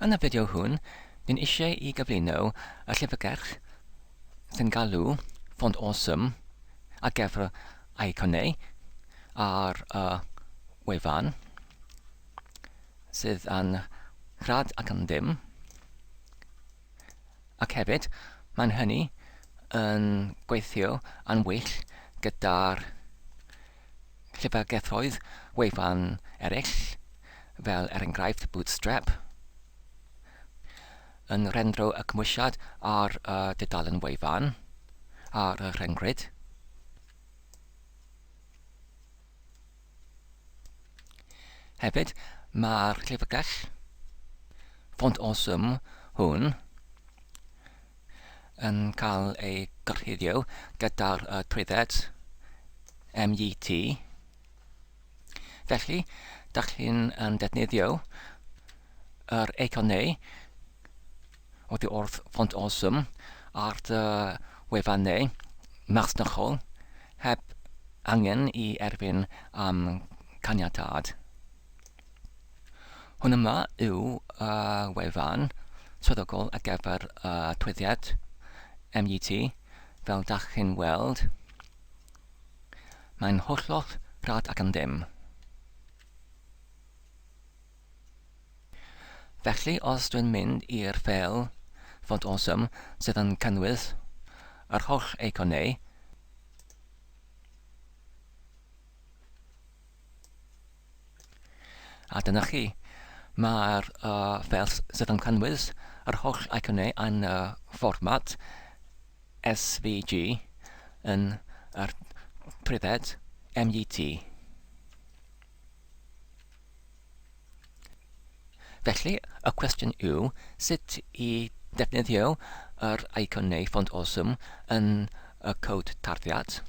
Yn y fideo hwn, ni'n eisiau I gyflwyno y llyfrgell sy'n galw Font Awesome ar gyfer eiconau ar wefan sydd yn rhad ac yn dim, ac hefyd mae'n hynny yn gweithio yn well gyda'r llyfrgelloedd wefan eraill fel er enghraifft Bootstrap yn rendro y cymwysiad ar dudalen wefan ar y rhengrid. Hefyd, mae'r llyfrgell Font Awesome hwn yn cael ei gyrchuddio gyda'r trwydded MET. Felly, dach chi'n defnyddio yr eiconau oddi wrth Font Awesome ar dy wefannau masnachol heb angen I erbyn caniatâd. Hwn yma yw wefan swyddogol ar gyfer trwyddiad MET. Fel dach chi'n weld, mae'n hollol rhad ac yn dim. Felly, os dwi'n mynd i'r ffeil Font Awesome sydd yn cynnwys yr holl eiconau, a dyna chi, mae'r ffeil sydd yn cynnwys yr holl eiconau yn fformat SVG yn yr trwydded MET. Felly, y cwestiwn yw sut I defnyddio yr eiconau Font Awesome yn y cod tarddiad.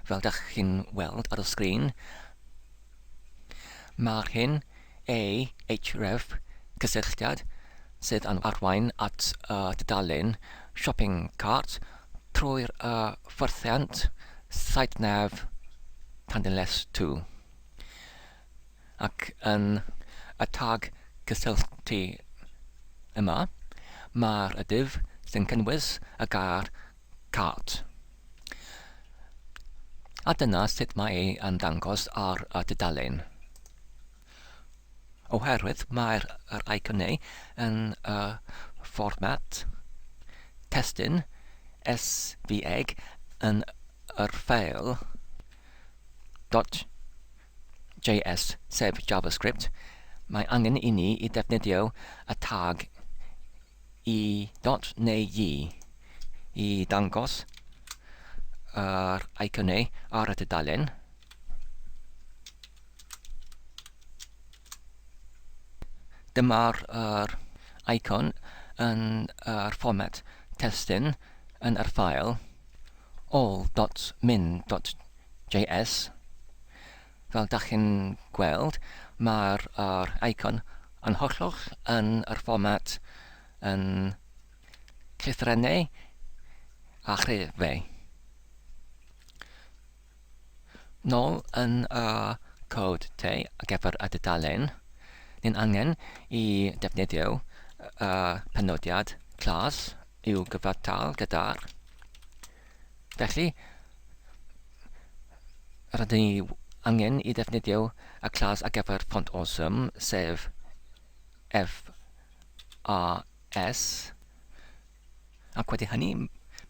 Fel dach chi'n weld ar y sgrin, mae'r hyn href cysylltiad sydd yn arwain at dudalen shopping cart trwy'r ffyrthiant saithnaf Llanellis 2. Ac yn y tag cysylltu yma, mae'r div sy'n cynnwys y gair cart. A dyna sut mae ei yn dangos ar y dudalen. Oherwydd mae'r eiconau yn fformat testun SVG yn yr ffeil .js sef JavaScript, mae angen I ni I defnyddio y tag neu I dangos yr eiconau ar y dudalen. Dyma'r eicon yn yr fformat testun yn yr ffail all.min.js. Fel dach chi'n gweld, mae'r eicon yn hollol yn yr fformat yn llythrennau a chrefau. Nôl yn cod te ar gyfer y dudalen, ni'n angen I defnyddio penodiad class i'w gyfartal gyda'r. Felly, rydyn ni angen I defnyddio y class ar gyfer Font Awesome sef FRS. Ac wedi hynny,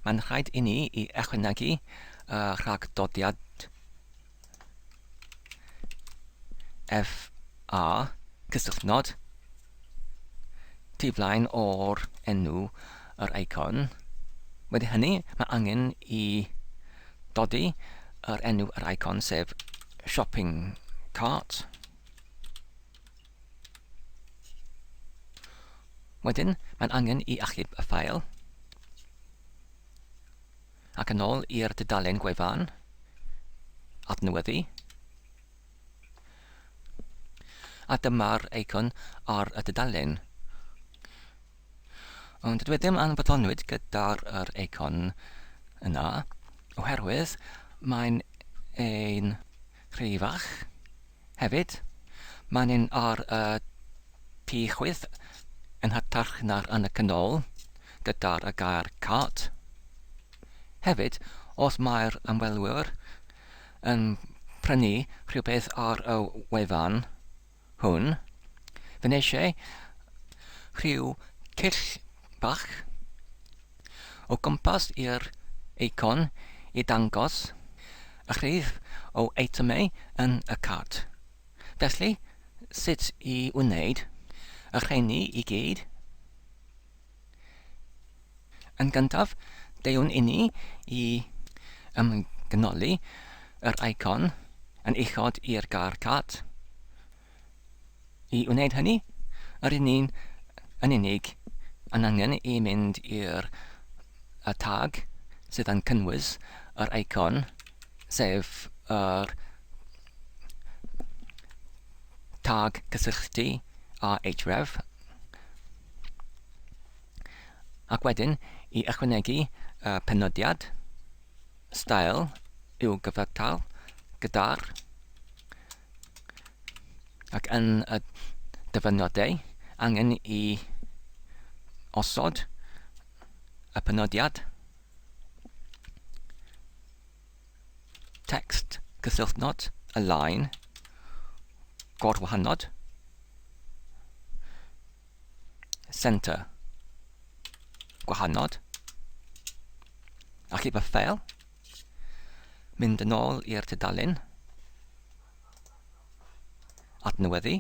mae'n rhaid I ni I ychwanegu rhagdodiad FR cysylltnod tu flaen o'r enw yr eicon. Wedi hynny, mae angen I dodi yr enw yr eicon sef shopping cart. Wedyn, mae'n angen I achub y ffail ac yn ôl i'r dudalen gwefan adnewyddu. A dyma'r eicon ar y dudalen. Ond dwi ddim yn byddonwyd gyda'r eicon yna, oherwydd mae'n ein rhy fach. Hefyd, mae'n un ar P-chwyth yn hytrach na'r yn y canol gyda'r y gair cart. Hefyd, os mae'r ymwelwyr yn prynu rhywbeth ar y wefan hwn, fe eisiau rhyw cyll bach o gwmpas i'r eicon i dangos y rhif o eitemau yn y cart. Felly, sut i wneud y rheini i gyd? Yn gyntaf, dew'n i ni i ymgynholi yr eicon yn uchod i'r gair cart. I wneud hynny, yr un yn unig yn angen i mynd i'r tag sydd yn cynnwys yr eicon, sef yr tag cysylltu a href, ac wedyn i ychwanegu penodiad, style i'w gyfartal gyda'r, ac yn y dyfynodau angen i osod y penodiad, text cysylltnod, y line, gorwahanod, center, gwahanod, achub y ffeil, mynd yn ôl i'r tudalen, adnewyddu,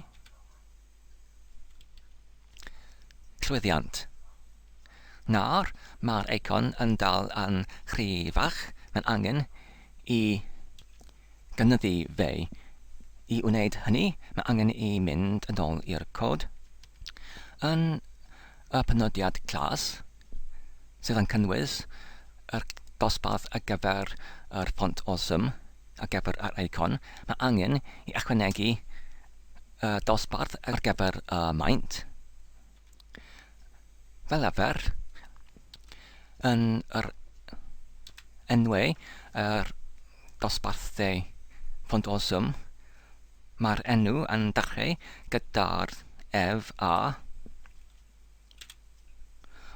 llwyddiant. Nawr, mae'r eicon yn dal yn rhy fach, mae'n angen i gynyddu fe. I wneud hynny, mae angen i mynd yn ôl i'r cod. Yn y penodiad clas, sydd yn cynnwys yr dosbarth ar gyfer yr font awesome ar gyfer yr eicon, mae angen i ychwanegu dosbarth ar gyfer y maint. Fel arfer, yn yr enwau yr dosbarthau font awesome, mae'r enw yn dechrau gyda'r ef a.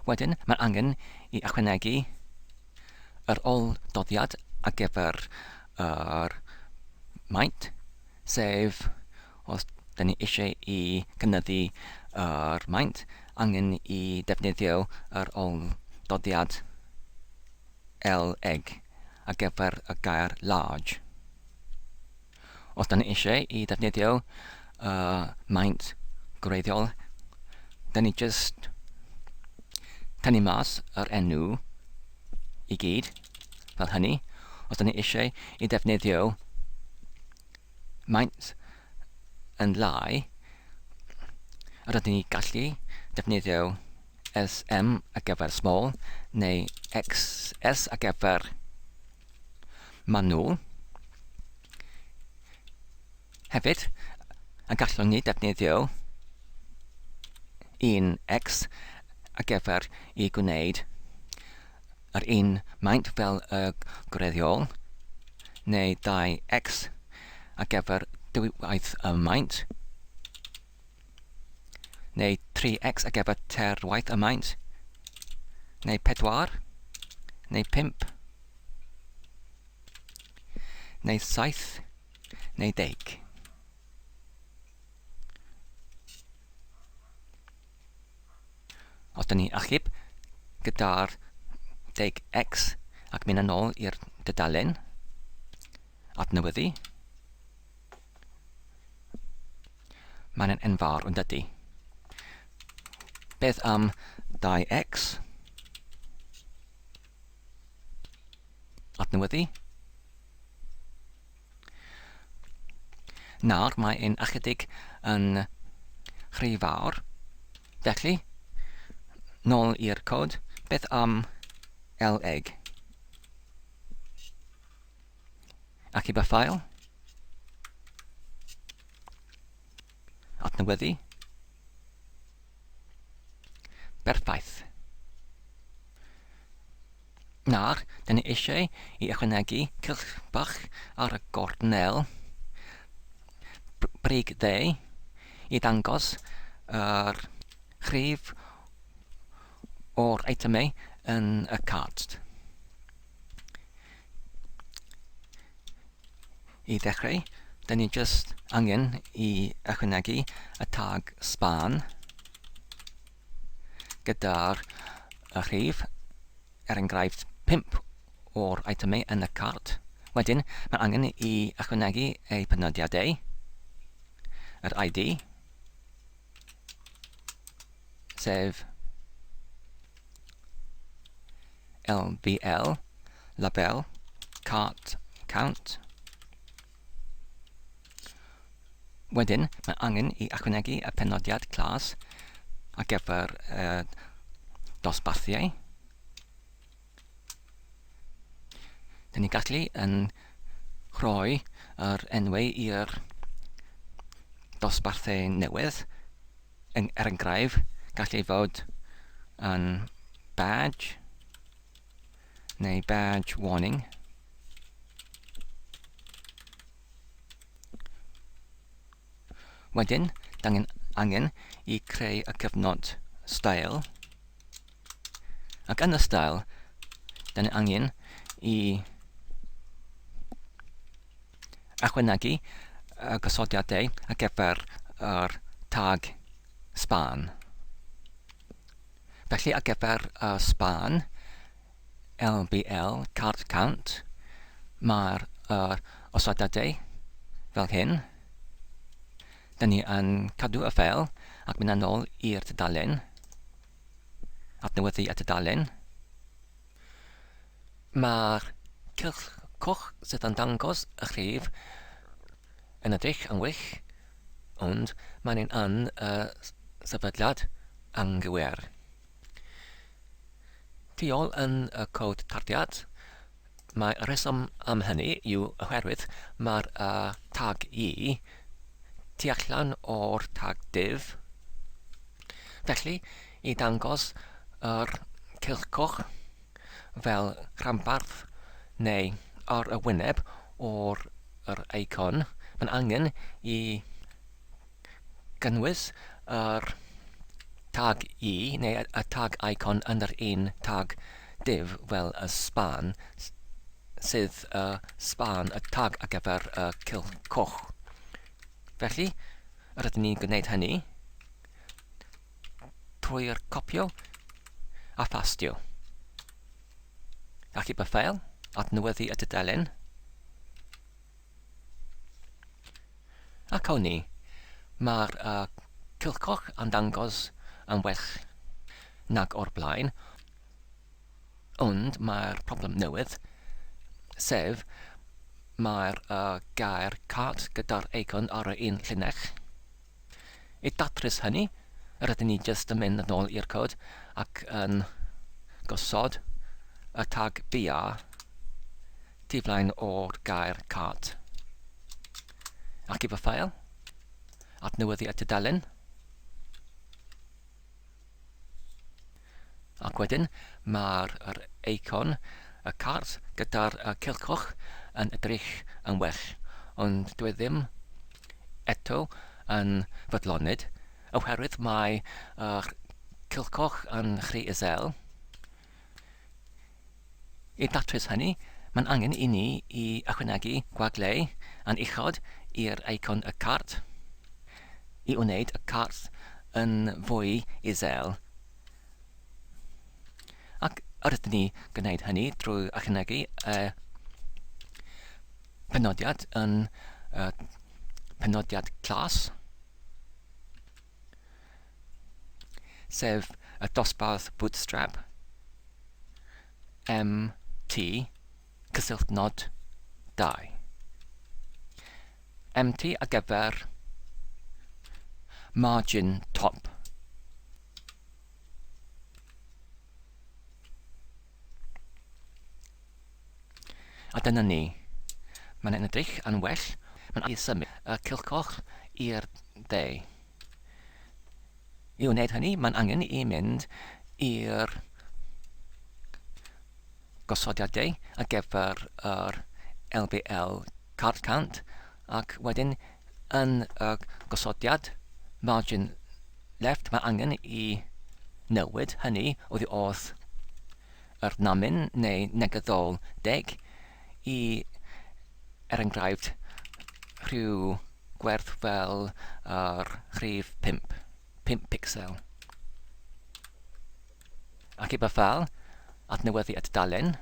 Wedyn, mae'n angen i ychwanegu yr ôl-doddiad ar gyfer yr maint, sef os dyn ni eisiau i cynyddu yr maint, angen i defnyddio yr ôl-doddiad leg ar gyfer y gair large. Os dyn ni eisiau i defnyddio maint gwreiddiol, dyn ni just tynnu mas yr enw i gyd, fel hynny. Os dyn ni eisiau i defnyddio maint yn lai, rydyn ni gallu defnyddio SM ar gyfer small, neu XS ar gyfer manwl. Hefyd, y gallwn ni defnyddio 1x ar gyfer i gwneud yr un maint fel y gwreiddiol, neu 2x ar gyfer dwywaith y maint, neu 3x ar gyfer terwaith y maint, neu 4, neu 5, neu 7, neu 10. Os dyn ni achub gyda'r 10x ac mynd yn ôl i'r dudalen, adnewyddu, mae'n enfawr yn dydy. Beth am 2x? Adnewyddu. Nawr mae'n ychydig yn rhy fawr. Felly, nôl i'r cod, beth am leg? Achub y ffail. Adnewyddu. Berffaith. Nawr, dyn ni eisiau i ychwanegu cylch bach ar y gornel brig dde i ddangos yr rhif o'r itemau yn y cart. I ddechrau, da ni just angen i ychwanegu y tag span gyda'r rhif, enghraifft 5 o'r itemau yn y cart. Wedyn, mae angen i ychwanegu eu penodiadau, yr ID, sef LBL, label, cart count. Wedyn, mae angen i ychwanegu y penodiad clas ar gyfer dosbarthiau. Dyn ni gallu yn rhoi yr enwau i'r dosbarthau newydd. Enghraifft, gallu fod yn badge neu badge warning. Wedyn, angen i creu y cyfnod style. Ac yn y style, da ni angen i ychwanegu y gosodiadau ar gyfer yr tag span. Felly ar gyfer y span, LBL, cart count, mae'r osodiadau fel hyn. Da ni yn cadw y ffeil ac mynd yn ôl i'r tudalen, adnewyddu y tudalen. Mae'r cylch coch sydd yn dangos y rhif yn edrych yn wych, ond mae'n yn sefydliad anghywir. Tu ôl yn y cod tardiad, mae y rheswm am hynny yw oherwydd mae'r tag I tu allan o'r tag div. Felly, i dangos yr cylch coch fel rhanbarth neu ar y wyneb o'r eicon, mae'n angen i gynnwys yr tag I neu y tag icon yn yr un tag div fel y span, sydd span y tag ar gyfer y cylch coch. Felly, rydyn ni'n gwneud hynny trwy'r copio a phastio. Achub y ffeil, adnewyddu y tudalen. Ac awn ni, mae'r cylch coch yn dangos yn well nag o'r blaen, ond mae'r problem newydd, sef mae'r gair cart gyda'r eicon ar y un llinell. I datrys hynny, rydyn ni jyst yn mynd yn ôl i'r cod ac yn gosod y tag BR tu flaen o'r gair cart. Achub y ffeil, adnewyddu y tudalen, ac wedyn mae'r eicon y cart gyda'r cylch coch yn edrych yn well, ond dwi ddim eto yn fodlonyd, oherwydd mae cylch coch yn rhy isel. I datrys hynny, mae'n angen i ni i ychwanegu gwaglau yn uchod i'r eicon y cart, i wneud y cart yn fwy isel. Ac rydyn ni gwneud hynny drwy ychwanegu penodiad yn penodiad clas, sef y dosbarth bootstrap MT cysylltnod 2. MT ar gyfer margin top. A dyna ni. Mae'n edrych yn well. Mae'n ei symud y cylch coch i'r dde. I wneud hynny, mae'n angen i mynd i'r gosodiadau ar gyfer yr LBL cart count ac wedyn yn y gosodiad margin left mae angen I newid hynny oddi oedd yr namin neu negyddol 10 I enghraifft rhyw gwerth fel rhif 5 pixel. Ac I fel adnewyddu y dudalen.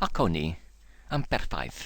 Ac o'n I am berffaith.